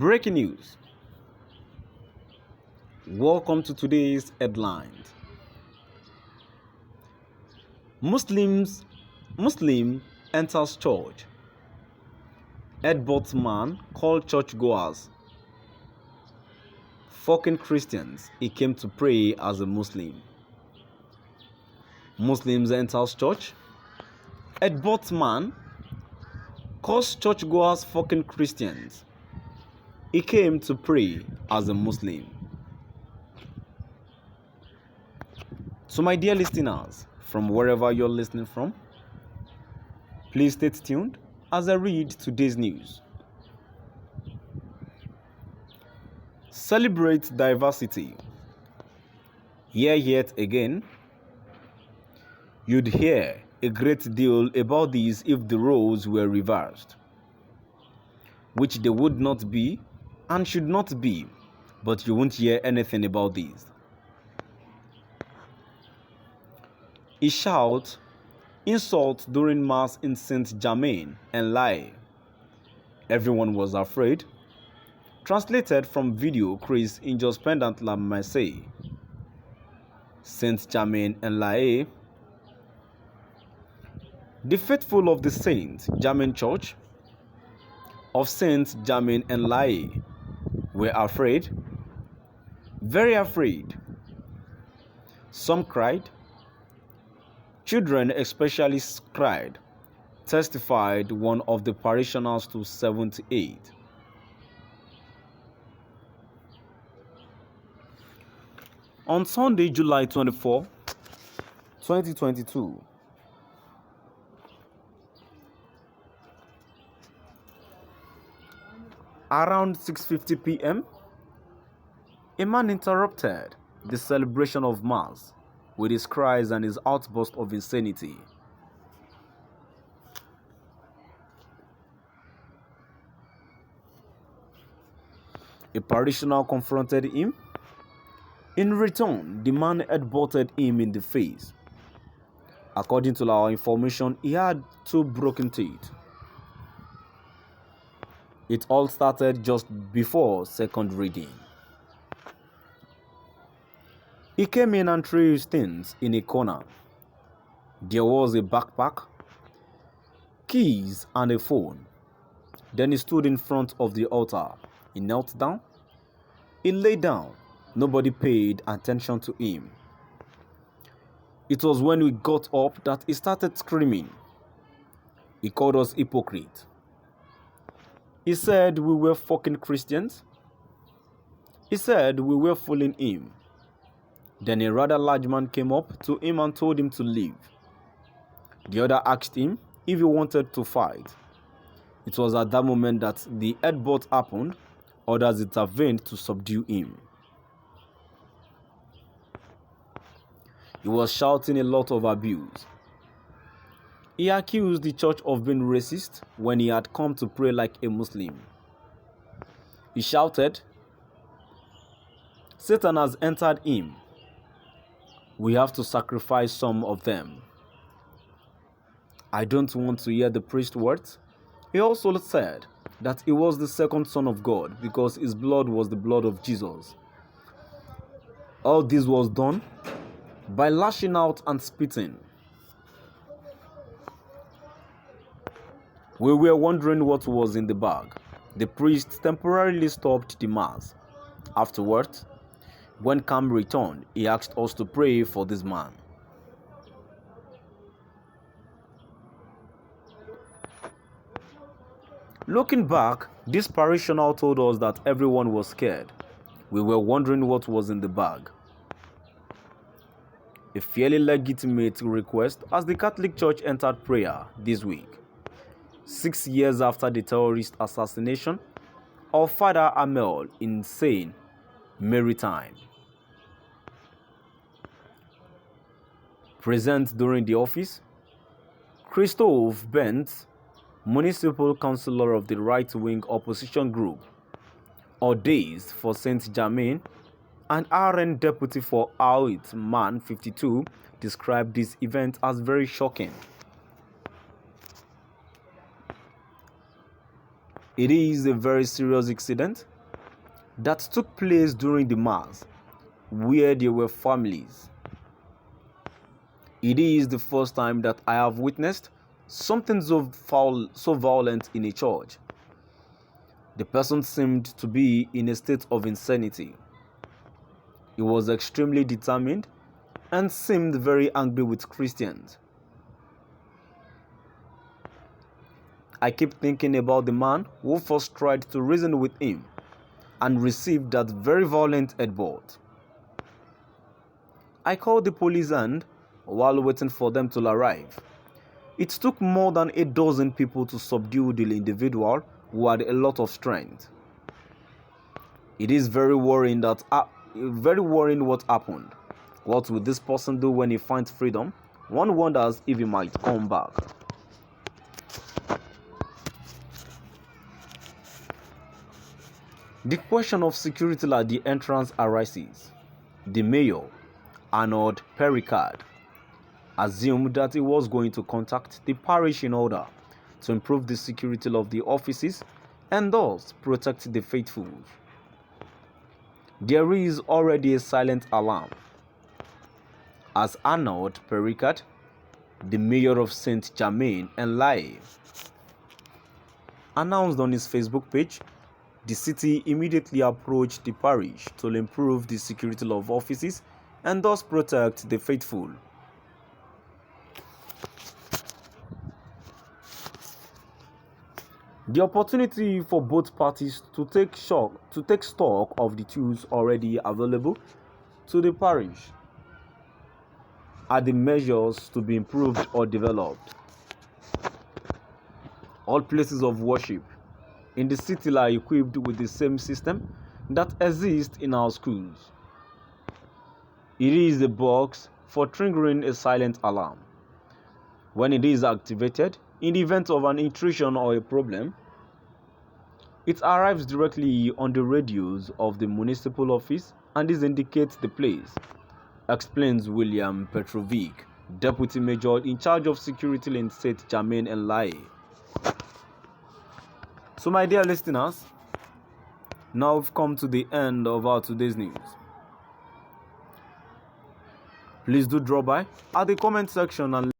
Breaking news. Welcome to today's headlines. Muslim enters church. Headbutt man called churchgoers fucking Christians. He came to pray as a Muslim. Muslims enters church. Headbutt man calls churchgoers fucking Christians. He came to pray as a Muslim. So my dear listeners, from wherever you're listening from, please stay tuned as I read today's news. Celebrate diversity. Here yet again, you'd hear a great deal about this if the roles were reversed, which they would not be and should not be, but you won't hear anything about this. He shouted insults during mass in Saint-Germain and Laye. Everyone was afraid. Translated from video Chris injures pendant la Marseille. Saint-Germain and Laye. The faithful of the Saint-Germain Church of Saint-Germain and Laye were afraid, very afraid. Some cried. Children especially cried, testified one of the parishioners to 78. On Sunday, July 24, 2022, around 6:50 p.m., a man interrupted the celebration of Mass with his cries and his outburst of insanity. A parishioner confronted him. In return, the man headbutted him in the face. According to our information, he had 2 broken teeth. It all started just before second reading. He came in and threw his things in a corner. There was a backpack, keys, and a phone. Then he stood in front of the altar. He knelt down. He lay down. Nobody paid attention to him. It was when we got up that he started screaming. He called us hypocrite. He said we were fucking Christians. He said we were fooling him. Then a rather large man came up to him and told him to leave. The other asked him if he wanted to fight. It was at that moment that the headbutt happened. Others intervened to subdue him. He was shouting a lot of abuse. He accused the church of being racist when he had come to pray like a Muslim. He shouted, "Satan has entered him. We have to sacrifice some of them." I don't want to hear the priest's words. He also said that he was the second son of God because his blood was the blood of Jesus. All this was done by lashing out and spitting. We were wondering what was in the bag. The priest temporarily stopped the mass. Afterwards, when calm returned, he asked us to pray for this man. Looking back, this parishioner told us that everyone was scared. We were wondering what was in the bag. A fairly legitimate request as the Catholic Church entered prayer this week, 6 years after the terrorist assassination of Father Amel in Seine Maritime. Present during the office, Christophe Bent, municipal councillor of the right-wing opposition group, Audace for Saint-Germain, and RN deputy for Out Man 52, described this event as very shocking. It is a very serious incident that took place during the mass, where there were families. It is the first time that I have witnessed something so violent in a church. The person seemed to be in a state of insanity. He was extremely determined and seemed very angry with Christians. I keep thinking about the man who first tried to reason with him and received that very violent headbutt. I called the police, and while waiting for them to arrive, it took more than a dozen people to subdue the individual who had a lot of strength. It is very worrying what happened. What will this person do when he finds freedom? One wonders if he might come back. The question of security at the entrance arises. The mayor, Arnold Behēad, assumed that he was going to contact the parish in order to improve the security of the offices and thus protect the faithful. There is already a silent alarm, as Arnold Behēad, the mayor of Saint-Germain-en-Laye, announced on his Facebook page. The city immediately approached the parish to improve the security of offices and thus protect the faithful. The opportunity for both parties to take stock of the tools already available to the parish are the measures to be improved or developed. All places of worship in the city are equipped with the same system that exists in our schools. It is a box for triggering a silent alarm. When it is activated, in the event of an intrusion or a problem, it arrives directly on the radios of the municipal office and this indicates the place, explains William Petrovic, Deputy Major in charge of security in Saint-Germain-en-Laye. So my dear listeners, now we've come to the end of our today's news. Please do drop by at the comment section and